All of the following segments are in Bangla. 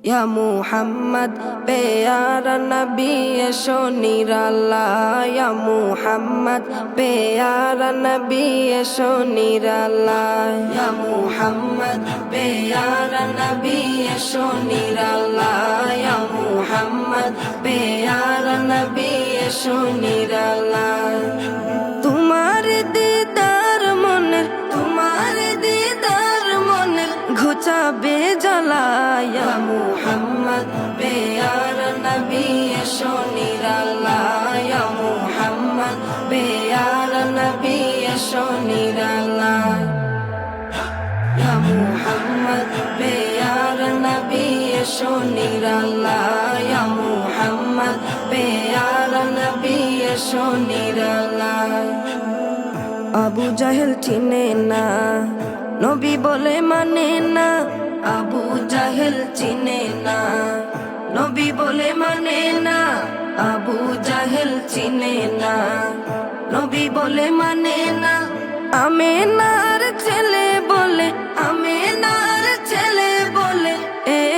या मुहम्मद प्यारा नबी एशो निराला या मुहम्मद प्यारा नबी एशो निराला या मुहम्मद प्यारा नबी एशो निराला या मुहम्मद प्यारा नबी एशो निराला तुम्हारे दीदार मने घुचाबे জ্বালা या मुहम्मद प्यारा नबी एशो निराला या मुहम्मद प्यारा नबी एशो निराला या मुहम्मद प्यारा नबी एशो निराला या मुहम्मद प्यारा नबी एशो निराला আবু জাহেল চিনে না নবী বলে মানে না আবু জাহেল চিনে না নবী বলে মানে না আবু জাহেল চিনে না নবী বলে মানে না আমেনার ছেলে বলে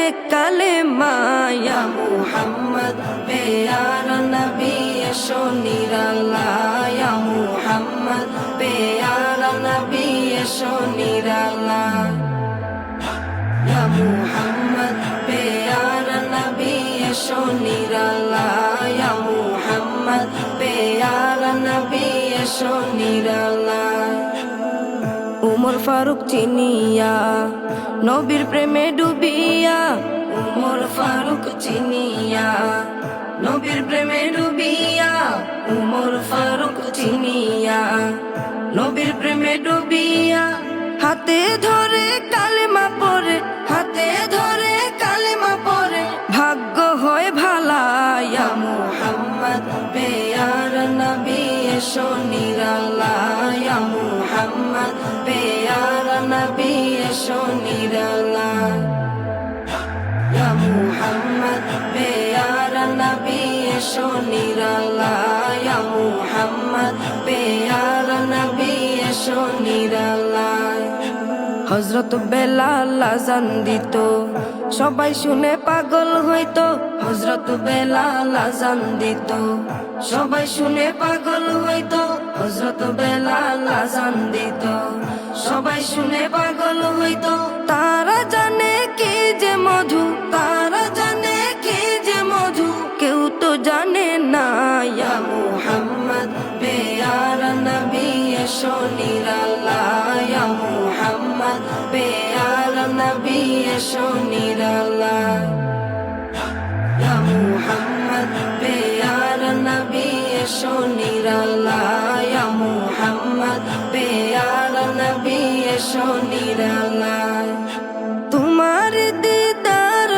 এক কালেমা ইয়া মুহাম্মদ প্যারা নবী এশো নিরালা ইয়া মুহাম্মদ প্যারা নবী এশো নিরালা ইয়া মুহাম্মদ প্যারা নবী এশো নিরালা ইয়া মুহাম্মদ প্যারা নবী এশো নিরালা উমর ফারুক চিনিয়া নবীর প্রেমে ডুবিয়া উমর ফারুক চিনিয়া নবীর প্রেমে ডুবিয়া উমর ফারুক চিনিয়া নবীর প্রেমে ডুবিয়া হাতে ধরে কালেমা পড়ে ভাগ্য হয় ভালা ইয়া মুহাম্মদ প্যারা নবী এশো নিরালা ইয়া মুহাম্মদ প্যারা নবী এশো নিরালা ইয়া মুহাম্মদ প্যারা নবী এশো নিরালা ইয়া মুহাম্মদ প্যারা নবী এশো নিরালা হযরত বেলাল আযান দিত সবাই শুনে পাগল হইতো হযরত বেলাল আযান দিত সবাই শুনে পাগল হইতো হযরত বেলাল আযান দিত সবাই শুনে পাগল হইতো তারা জানে কি যে মধু কেউ তো জানে না ইয়া মুহাম্মদ প্যারা নবী এশো নিরালা ইয়া মুহাম্মদ প্যারা নবী এশো নিরালা ইয়া মুহাম্মদ প্যারা নবী এশো নিরালা ইয়া মুহাম্মদ প্যারা নবী এশো নিরালা তোমার দিদার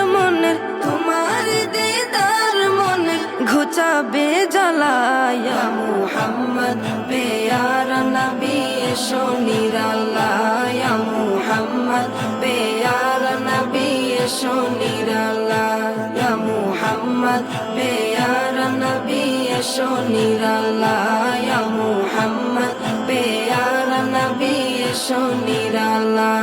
মনে ঘুচাবে জ্বালা ইয়া মুহাম্মদ প্যারা নবী এশো নিরালা ইয়া মুহাম্মদ প্যারা নবী এশো নিরালা ইয়া মুহাম্মদ প্যারা নবী এশো নিরালা ইয়া মুহাম্মদ প্যারা নবী এশো নিরালা।